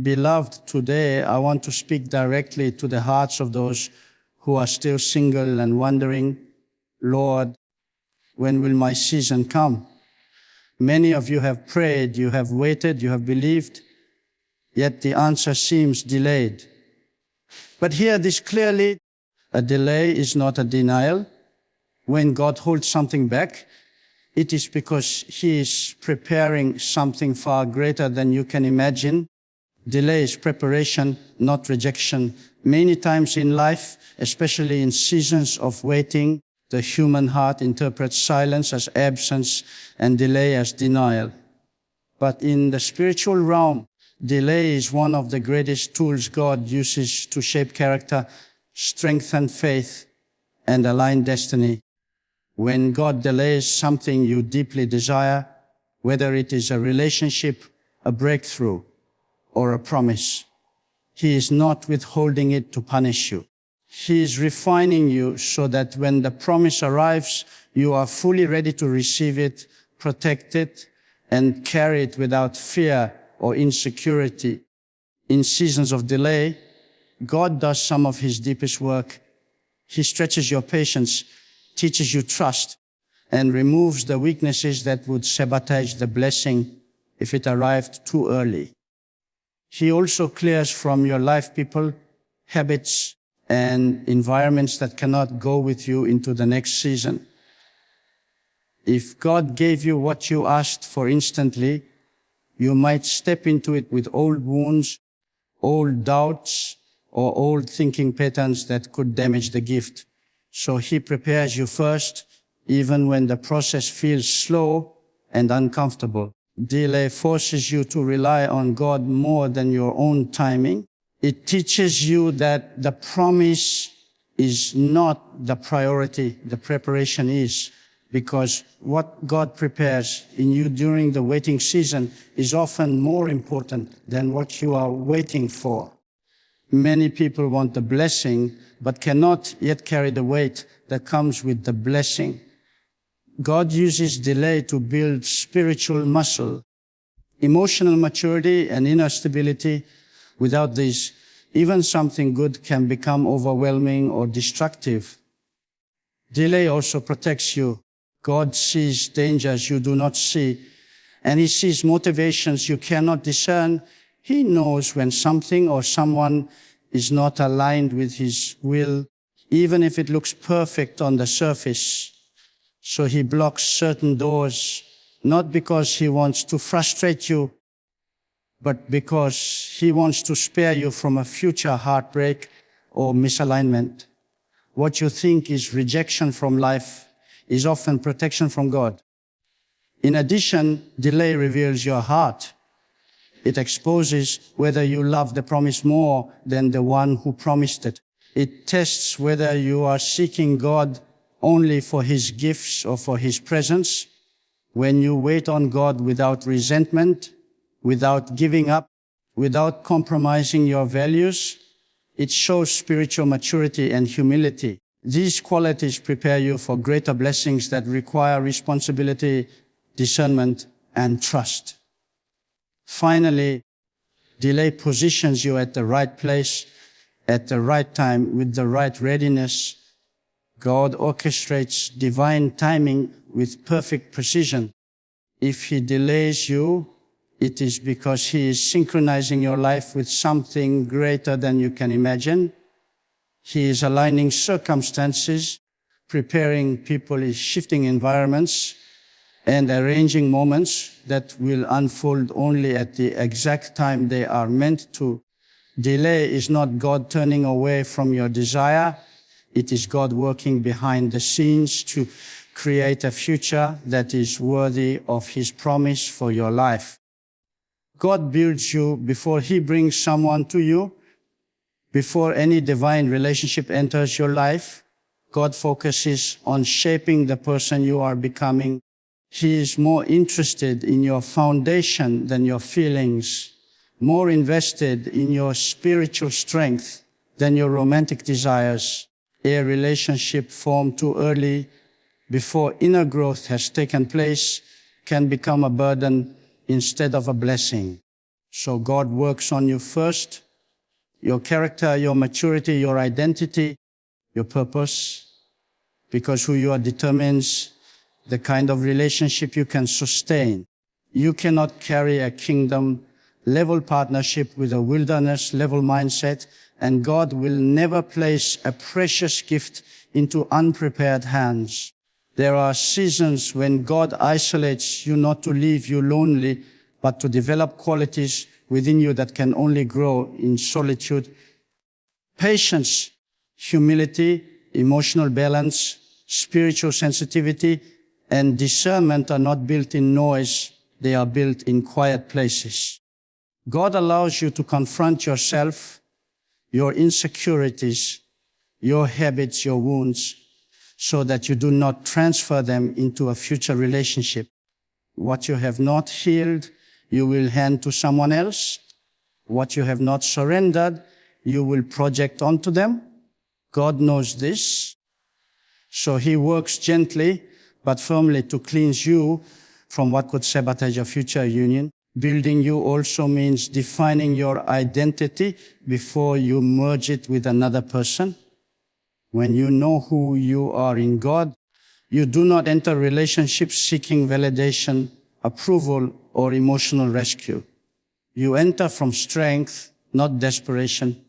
Beloved, today I want to speak directly to the hearts of those who are still single and wondering, Lord, when will my season come? Many of you have prayed, you have waited, you have believed, yet the answer seems delayed. But hear this clearly, a delay is not a denial. When God holds something back, it is because He is preparing something far greater than you can imagine. Delay is preparation, not rejection. Many times in life, especially in seasons of waiting, the human heart interprets silence as absence and delay as denial. But in the spiritual realm, delay is one of the greatest tools God uses to shape character, strengthen faith, and align destiny. When God delays something you deeply desire, whether it is a relationship, a breakthrough, or a promise, He is not withholding it to punish you. He is refining you so that when the promise arrives, you are fully ready to receive it, protect it, and carry it without fear or insecurity. In seasons of delay, God does some of His deepest work. He stretches your patience, teaches you trust, and removes the weaknesses that would sabotage the blessing if it arrived too early. He also clears from your life people, habits, and environments that cannot go with you into the next season. If God gave you what you asked for instantly, you might step into it with old wounds, old doubts, or old thinking patterns that could damage the gift. So He prepares you first, even when the process feels slow and uncomfortable. Delay forces you to rely on God more than your own timing. It teaches you that the promise is not the priority, the preparation is, because what God prepares in you during the waiting season is often more important than what you are waiting for. Many people want the blessing, but cannot yet carry the weight that comes with the blessing. God uses delay to build spiritual muscle, emotional maturity, and inner stability. Without these, even something good can become overwhelming or destructive. Delay also protects you. God sees dangers you do not see, and He sees motivations you cannot discern. He knows when something or someone is not aligned with His will, even if it looks perfect on the surface. So He blocks certain doors, not because He wants to frustrate you, but because He wants to spare you from a future heartbreak or misalignment. What you think is rejection from life is often protection from God. In addition, delay reveals your heart. It exposes whether you love the promise more than the one who promised it. It tests whether you are seeking God only for His gifts or for His presence. When you wait on God without resentment, without giving up, without compromising your values, it shows spiritual maturity and humility. These qualities prepare you for greater blessings that require responsibility, discernment, and trust. Finally, delay positions you at the right place, at the right time, with the right readiness. God orchestrates divine timing with perfect precision. If He delays you, it is because He is synchronizing your life with something greater than you can imagine. He is aligning circumstances, preparing people in shifting environments, and arranging moments that will unfold only at the exact time they are meant to. Delay is not God turning away from your desire. It is God working behind the scenes to create a future that is worthy of His promise for your life. God builds you before He brings someone to you. Before any divine relationship enters your life, God focuses on shaping the person you are becoming. He is more interested in your foundation than your feelings, more invested in your spiritual strength than your romantic desires. A relationship formed too early, before inner growth has taken place, can become a burden instead of a blessing. So God works on you first, your character, your maturity, your identity, your purpose, because who you are determines the kind of relationship you can sustain. You cannot carry a kingdom-level partnership with a wilderness-level mindset, and God will never place a precious gift into unprepared hands. There are seasons when God isolates you not to leave you lonely, but to develop qualities within you that can only grow in solitude. Patience, humility, emotional balance, spiritual sensitivity, and discernment are not built in noise, they are built in quiet places. God allows you to confront yourself, your insecurities, your habits, your wounds, so that you do not transfer them into a future relationship. What you have not healed, you will hand to someone else. What you have not surrendered, you will project onto them. God knows this. So he works gently but firmly to cleanse you from what could sabotage your future union. Building you also means defining your identity before you merge it with another person. When you know who you are in God, you do not enter relationships seeking validation, approval, or emotional rescue. You enter from strength, not desperation.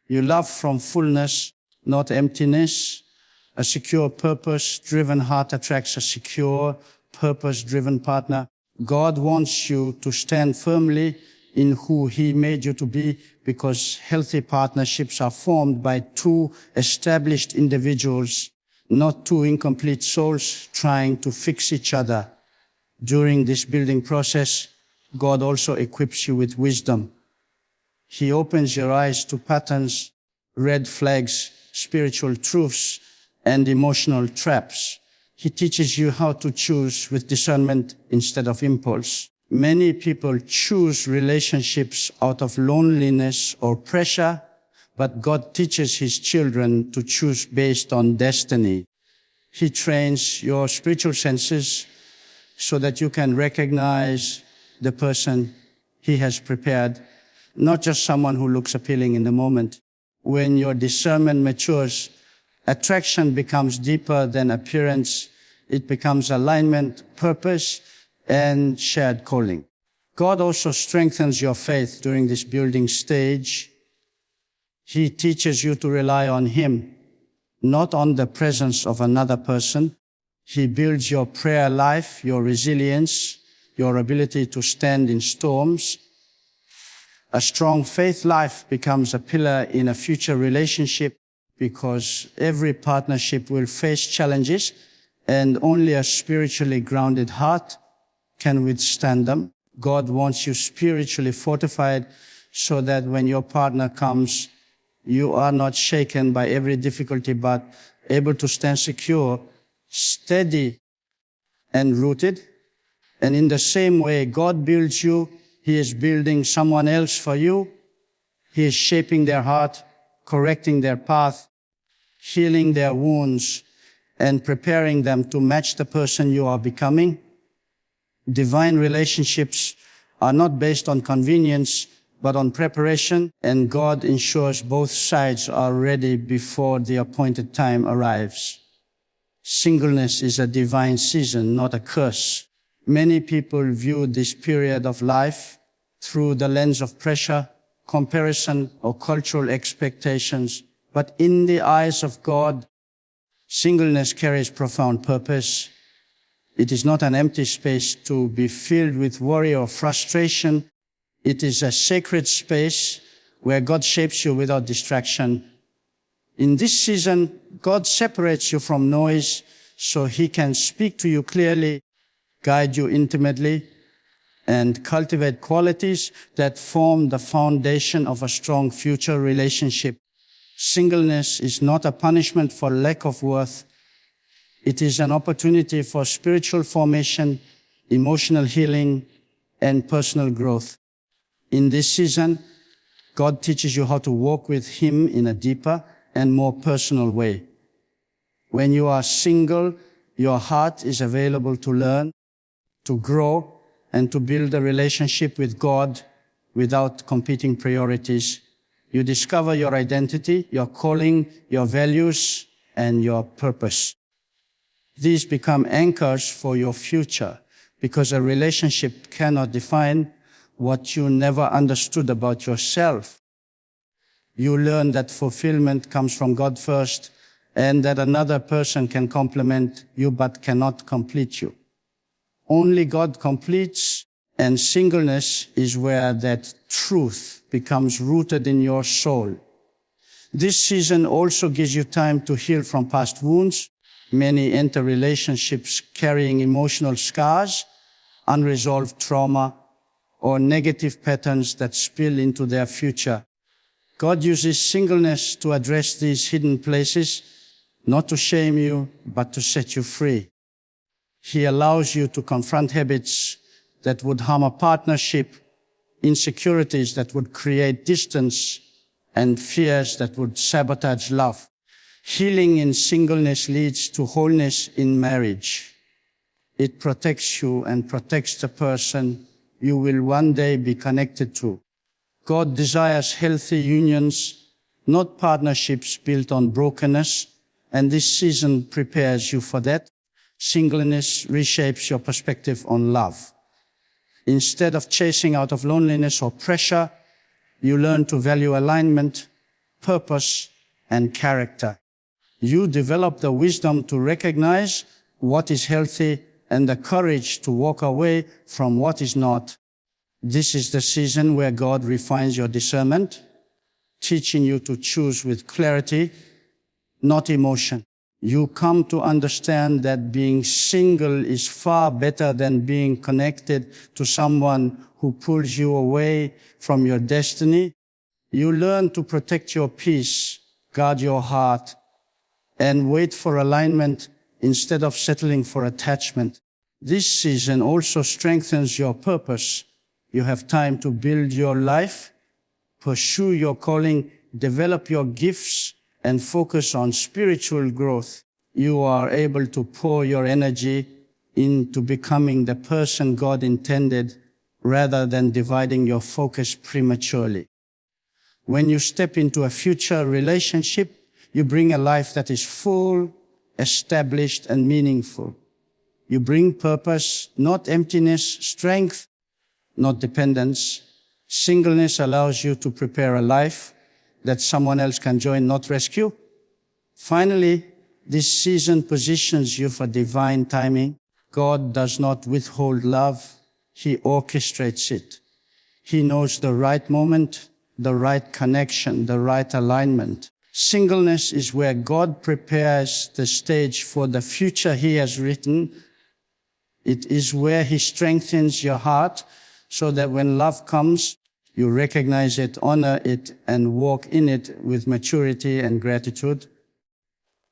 You love from fullness, not emptiness. A secure, purpose-driven heart attracts a secure, purpose-driven partner. God wants you to stand firmly in who he made you to be, because healthy partnerships are formed by two established individuals, not two incomplete souls trying to fix each other. During this building process, God also equips you with wisdom. He opens your eyes to patterns, red flags, spiritual truths, and emotional traps. He teaches you how to choose with discernment instead of impulse. Many people choose relationships out of loneliness or pressure, but God teaches his children to choose based on destiny. He trains your spiritual senses so that you can recognize the person he has prepared, not just someone who looks appealing in the moment. When your discernment matures, attraction becomes deeper than appearance. It becomes alignment, purpose, and shared calling. God also strengthens your faith during this building stage. He teaches you to rely on him, not on the presence of another person. He builds your prayer life, your resilience, your ability to stand in storms. A strong faith life becomes a pillar in a future relationship, because every partnership will face challenges, and only a spiritually grounded heart can withstand them. God wants you spiritually fortified so that when your partner comes, you are not shaken by every difficulty, but able to stand secure, steady, and rooted. And in the same way God builds you, he is building someone else for you. He is shaping their heart, correcting their path, healing their wounds, and preparing them to match the person you are becoming. Divine relationships are not based on convenience, but on preparation, and God ensures both sides are ready before the appointed time arrives. Singleness is a divine season, not a curse. Many people view this period of life through the lens of pressure, comparison, or cultural expectations. But in the eyes of God, singleness carries profound purpose. It is not an empty space to be filled with worry or frustration. It is a sacred space where God shapes you without distraction. In this season, God separates you from noise so he can speak to you clearly, guide you intimately, and cultivate qualities that form the foundation of a strong future relationship. Singleness is not a punishment for lack of worth. It is an opportunity for spiritual formation, emotional healing, and personal growth. In this season, God teaches you how to walk with him in a deeper and more personal way. When you are single, your heart is available to learn, to grow, and to build a relationship with God without competing priorities. You discover your identity, your calling, your values, and your purpose. These become anchors for your future, because a relationship cannot define what you never understood about yourself. You learn that fulfillment comes from God first, and that another person can complement you but cannot complete you. Only God completes, and singleness is where that truth becomes rooted in your soul. This season also gives you time to heal from past wounds. Many enter relationships carrying emotional scars, unresolved trauma, or negative patterns that spill into their future. God uses singleness to address these hidden places, not to shame you, but to set you free. He allows you to confront habits that would harm a partnership, insecurities that would create distance, and fears that would sabotage love. Healing in singleness leads to wholeness in marriage. It protects you and protects the person you will one day be connected to. God desires healthy unions, not partnerships built on brokenness, and this season prepares you for that. Singleness reshapes your perspective on love. Instead of chasing out of loneliness or pressure, you learn to value alignment, purpose, and character. You develop the wisdom to recognize what is healthy and the courage to walk away from what is not. This is the season where God refines your discernment, teaching you to choose with clarity, not emotion. You come to understand that being single is far better than being connected to someone who pulls you away from your destiny. You learn to protect your peace, guard your heart, and wait for alignment instead of settling for attachment. This season also strengthens your purpose. You have time to build your life, pursue your calling, develop your gifts, and focus on spiritual growth. You are able to pour your energy into becoming the person God intended rather than dividing your focus prematurely. When you step into a future relationship, you bring a life that is full, established, and meaningful. You bring purpose, not emptiness, strength, not dependence. Singleness allows you to prepare a life that someone else can join, not rescue. Finally, this season positions you for divine timing. God does not withhold love. He orchestrates it. He knows the right moment, the right connection, the right alignment. Singleness is where God prepares the stage for the future He has written. It is where He strengthens your heart so that when love comes, you recognize it, honor it, and walk in it with maturity and gratitude.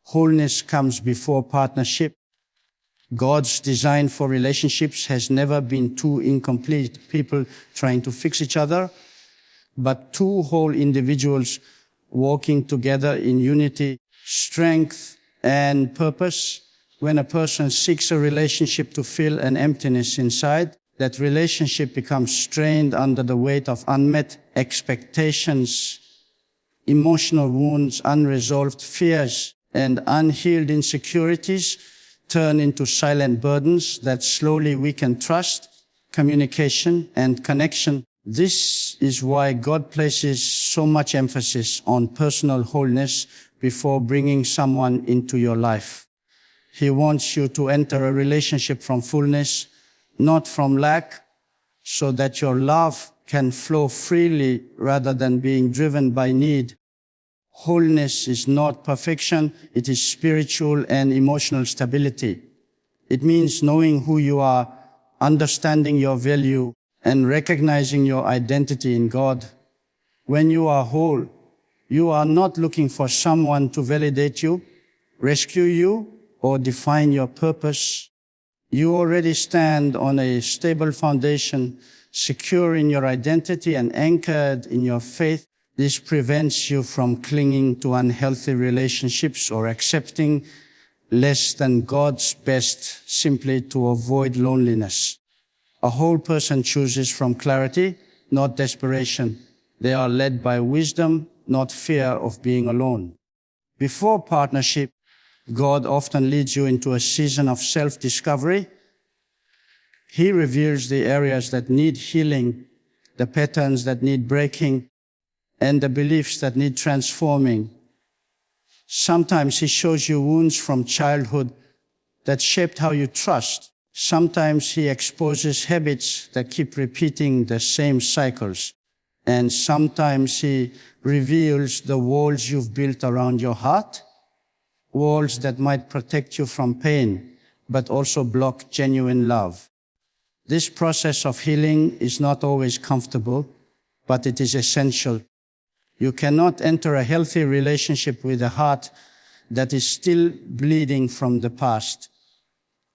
Wholeness comes before partnership. God's design for relationships has never been two incomplete people trying to fix each other, but two whole individuals walking together in unity, strength, and purpose. When a person seeks a relationship to fill an emptiness inside, that relationship becomes strained under the weight of unmet expectations, emotional wounds, unresolved fears, and unhealed insecurities turn into silent burdens that slowly weaken trust, communication, and connection. This is why God places so much emphasis on personal wholeness before bringing someone into your life. He wants you to enter a relationship from fullness, not from lack, so that your love can flow freely rather than being driven by need. Wholeness is not perfection, it is spiritual and emotional stability. It means knowing who you are, understanding your value, and recognizing your identity in God. When you are whole, you are not looking for someone to validate you, rescue you, or define your purpose. You already stand on a stable foundation, secure in your identity and anchored in your faith. This prevents you from clinging to unhealthy relationships or accepting less than God's best simply to avoid loneliness. A whole person chooses from clarity, not desperation. They are led by wisdom, not fear of being alone. Before partnership, God often leads you into a season of self-discovery. He reveals the areas that need healing, the patterns that need breaking, and the beliefs that need transforming. Sometimes He shows you wounds from childhood that shaped how you trust. Sometimes He exposes habits that keep repeating the same cycles. And sometimes He reveals the walls you've built around your heart, walls that might protect you from pain, but also block genuine love. This process of healing is not always comfortable, but it is essential. You cannot enter a healthy relationship with a heart that is still bleeding from the past.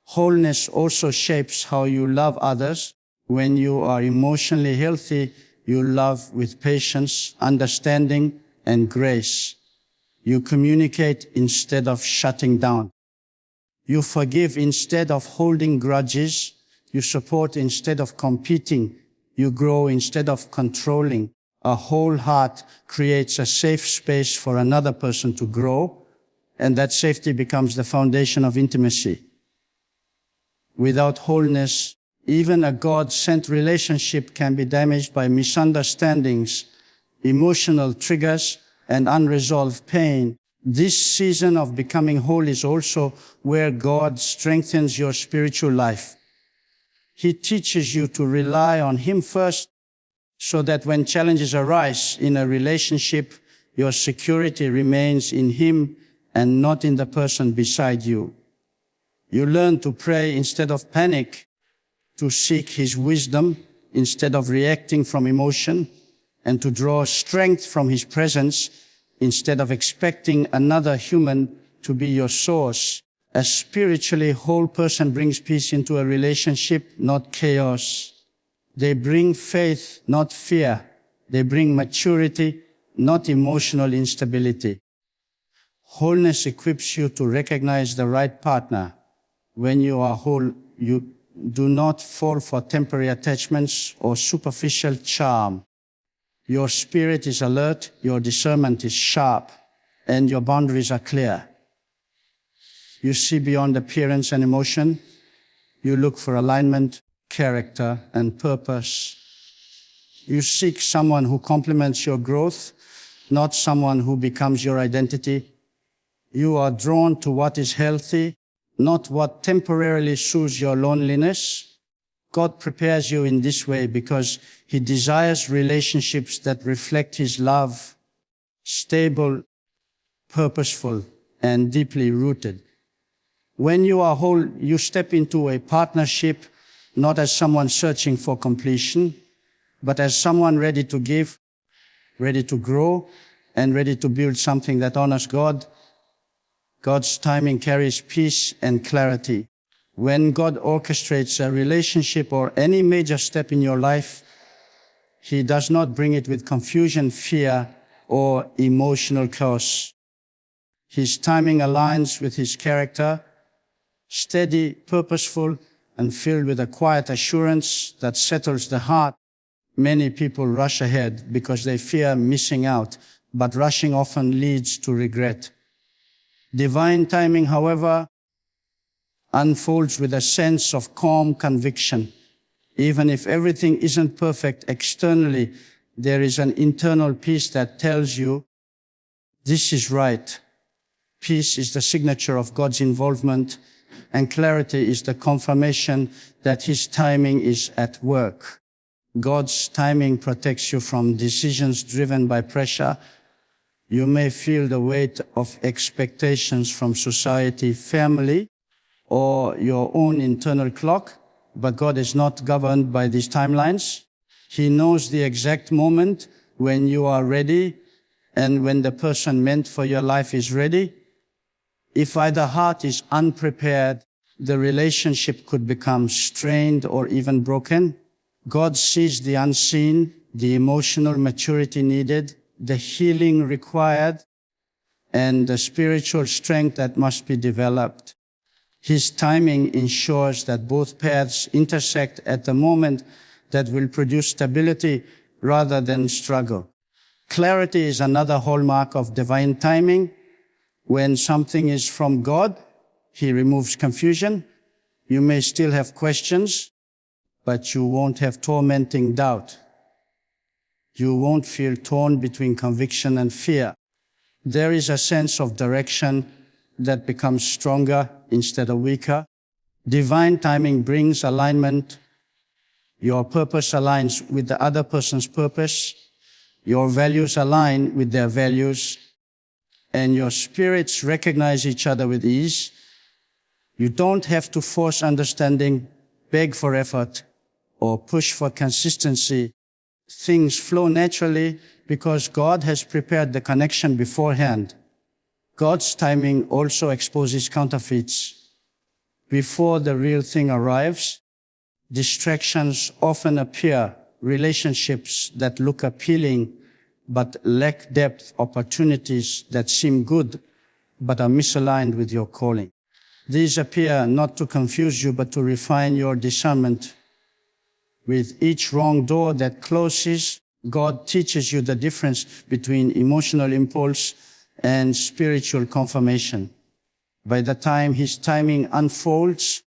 Wholeness also shapes how you love others. When you are emotionally healthy, you love with patience, understanding, and grace. You communicate instead of shutting down. You forgive instead of holding grudges. You support instead of competing. You grow instead of controlling. A whole heart creates a safe space for another person to grow, and that safety becomes the foundation of intimacy. Without wholeness, even a God-sent relationship can be damaged by misunderstandings, emotional triggers, and unresolved pain. This season of becoming whole is also where God strengthens your spiritual life. He teaches you to rely on Him first, so that when challenges arise in a relationship, your security remains in Him and not in the person beside you. You learn to pray instead of panic, to seek His wisdom instead of reacting from emotion, and to draw strength from His presence instead of expecting another human to be your source. A spiritually whole person brings peace into a relationship, not chaos. They bring faith, not fear. They bring maturity, not emotional instability. Wholeness equips you to recognize the right partner. When you are whole, you do not fall for temporary attachments or superficial charm. Your spirit is alert, your discernment is sharp, and your boundaries are clear. You see beyond appearance and emotion. You look for alignment, character, and purpose. You seek someone who complements your growth, not someone who becomes your identity. You are drawn to what is healthy, not what temporarily soothes your loneliness. God prepares you in this way because He desires relationships that reflect His love, stable, purposeful, and deeply rooted. When you are whole, you step into a partnership not as someone searching for completion, but as someone ready to give, ready to grow, and ready to build something that honors God. God's timing carries peace and clarity. When God orchestrates a relationship or any major step in your life, He does not bring it with confusion, fear, or emotional chaos. His timing aligns with His character, steady, purposeful, and filled with a quiet assurance that settles the heart. Many people rush ahead because they fear missing out, but rushing often leads to regret. Divine timing, however, unfolds with a sense of calm conviction. Even if everything isn't perfect externally, there is an internal peace that tells you, this is right. Peace is the signature of God's involvement, and clarity is the confirmation that His timing is at work. God's timing protects you from decisions driven by pressure. You may feel the weight of expectations from society, family, or your own internal clock, but God is not governed by these timelines. He knows the exact moment when you are ready and when the person meant for your life is ready. If either heart is unprepared, the relationship could become strained or even broken. God sees the unseen, the emotional maturity needed, the healing required, and the spiritual strength that must be developed. His timing ensures that both paths intersect at the moment that will produce stability, rather than struggle. Clarity is another hallmark of divine timing. When something is from God, He removes confusion. You may still have questions, but you won't have tormenting doubt. You won't feel torn between conviction and fear. There is a sense of direction that becomes stronger instead of weaker. Divine timing brings alignment. Your purpose aligns with the other person's purpose. Your values align with their values. And your spirits recognize each other with ease. You don't have to force understanding, beg for effort, or push for consistency. Things flow naturally because God has prepared the connection beforehand. God's timing also exposes counterfeits. Before the real thing arrives, distractions often appear, relationships that look appealing but lack depth, opportunities that seem good but are misaligned with your calling. These appear not to confuse you but to refine your discernment. With each wrong door that closes, God teaches you the difference between emotional impulse and spiritual confirmation. By the time His timing unfolds,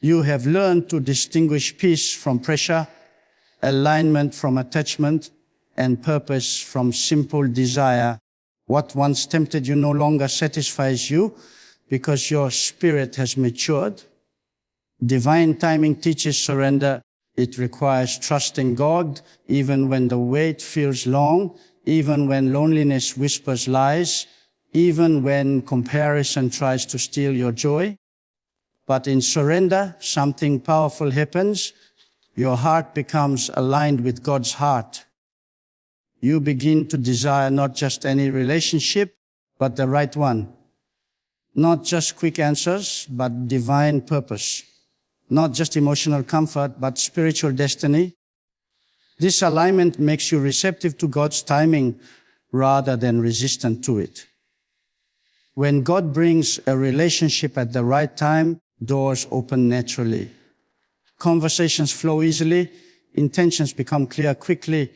you have learned to distinguish peace from pressure, alignment from attachment, and purpose from simple desire. What once tempted you no longer satisfies you because your spirit has matured. Divine timing teaches surrender. It requires trusting God even when the wait feels long, even when loneliness whispers lies, even when comparison tries to steal your joy. But in surrender, something powerful happens. Your heart becomes aligned with God's heart. You begin to desire not just any relationship, but the right one. Not just quick answers, but divine purpose. Not just emotional comfort, but spiritual destiny. This alignment makes you receptive to God's timing rather than resistant to it. When God brings a relationship at the right time, doors open naturally. Conversations flow easily, intentions become clear quickly.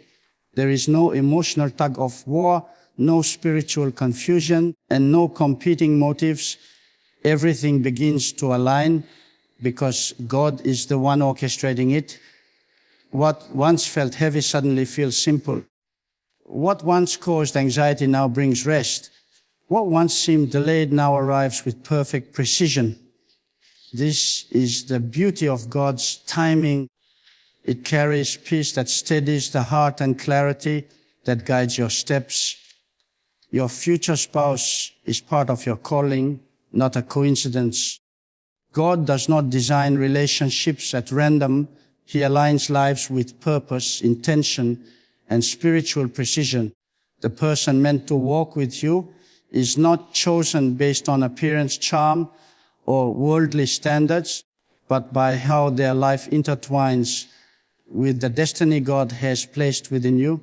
There is no emotional tug of war, no spiritual confusion, and no competing motives. Everything begins to align because God is the one orchestrating it. What once felt heavy suddenly feels simple. What once caused anxiety now brings rest. What once seemed delayed now arrives with perfect precision. This is the beauty of God's timing. It carries peace that steadies the heart and clarity that guides your steps. Your future spouse is part of your calling, not a coincidence. God does not design relationships at random. He aligns lives with purpose, intention, and spiritual precision. The person meant to walk with you is not chosen based on appearance, charm, or worldly standards, but by how their life intertwines with the destiny God has placed within you.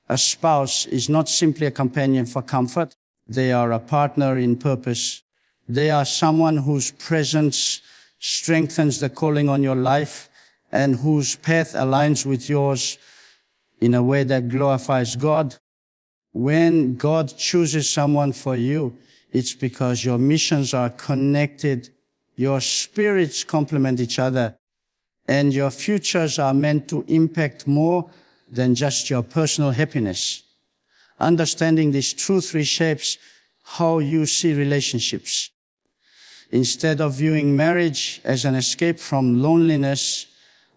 A spouse is not simply a companion for comfort. They are a partner in purpose. They are someone whose presence strengthens the calling on your life and whose path aligns with yours in a way that glorifies God. When God chooses someone for you, it's because your missions are connected, your spirits complement each other, and your futures are meant to impact more than just your personal happiness. Understanding this truth reshapes how you see relationships. Instead of viewing marriage as an escape from loneliness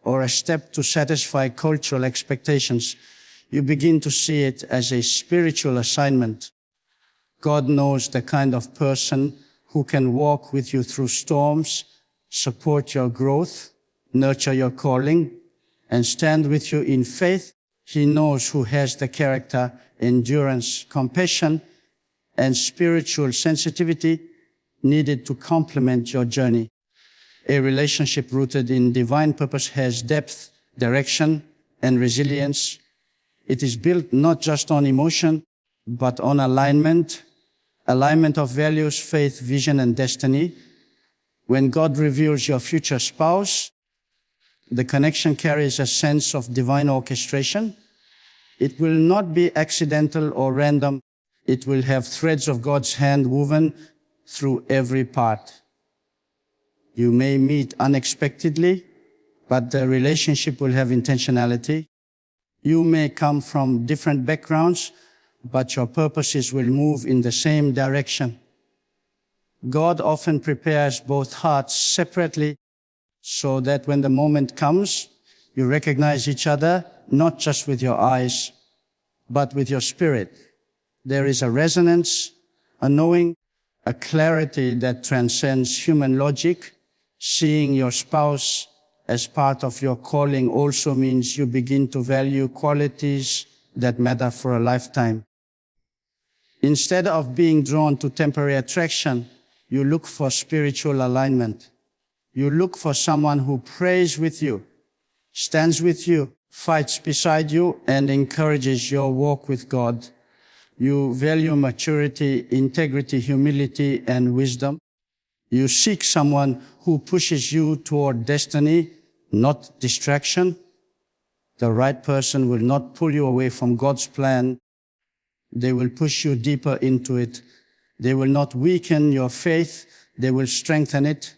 or a step to satisfy cultural expectations, you begin to see it as a spiritual assignment. God knows the kind of person who can walk with you through storms, support your growth, nurture your calling, and stand with you in faith. He knows who has the character, endurance, compassion, and spiritual sensitivity needed to complement your journey. A relationship rooted in divine purpose has depth, direction, and resilience. It is built not just on emotion, but on alignment of values, faith, vision, and destiny. When God reveals your future spouse, the connection carries a sense of divine orchestration. It will not be accidental or random. It will have threads of God's hand woven through every part. You may meet unexpectedly, but the relationship will have intentionality. You may come from different backgrounds, but your purposes will move in the same direction. God often prepares both hearts separately so that when the moment comes, you recognize each other, not just with your eyes, but with your spirit. There is a resonance, a knowing, a clarity that transcends human logic. Seeing your spouse as part of your calling also means you begin to value qualities that matter for a lifetime. Instead of being drawn to temporary attraction, you look for spiritual alignment. You look for someone who prays with you, stands with you, fights beside you, and encourages your walk with God. You value maturity, integrity, humility, and wisdom. You seek someone who pushes you toward destiny, not distraction. The right person will not pull you away from God's plan. They will push you deeper into it. They will not weaken your faith. They will strengthen it.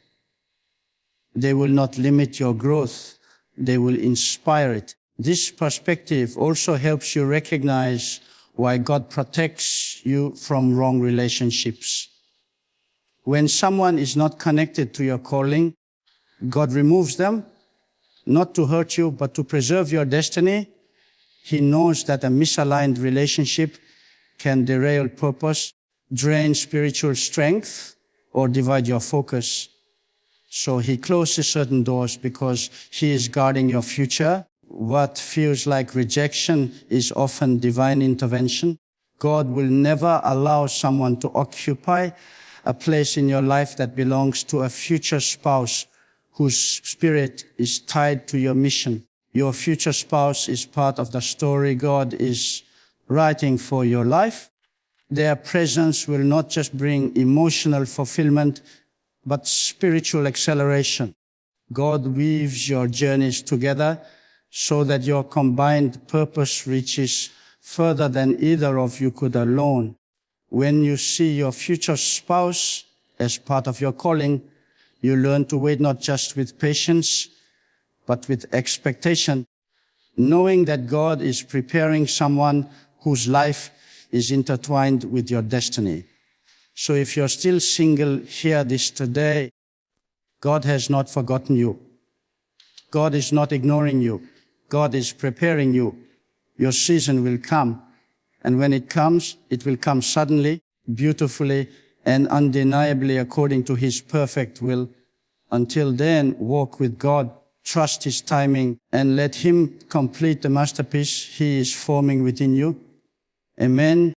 They will not limit your growth. They will inspire it. This perspective also helps you recognize why God protects you from wrong relationships. When someone is not connected to your calling, God removes them, not to hurt you, but to preserve your destiny. He knows that a misaligned relationship can derail purpose, drain spiritual strength, or divide your focus. So he closes certain doors because he is guarding your future. What feels like rejection is often divine intervention. God will never allow someone to occupy a place in your life that belongs to a future spouse whose spirit is tied to your mission. Your future spouse is part of the story God is writing for your life. Their presence will not just bring emotional fulfillment, but spiritual acceleration. God weaves your journeys together so that your combined purpose reaches further than either of you could alone. When you see your future spouse as part of your calling, you learn to wait not just with patience, but with expectation, knowing that God is preparing someone whose life is intertwined with your destiny. So if you're still single, hear this today. God has not forgotten you. God is not ignoring you. God is preparing you. Your season will come. And when it comes, it will come suddenly, beautifully, and undeniably according to his perfect will. Until then, walk with God, trust his timing, and let him complete the masterpiece he is forming within you. Amen.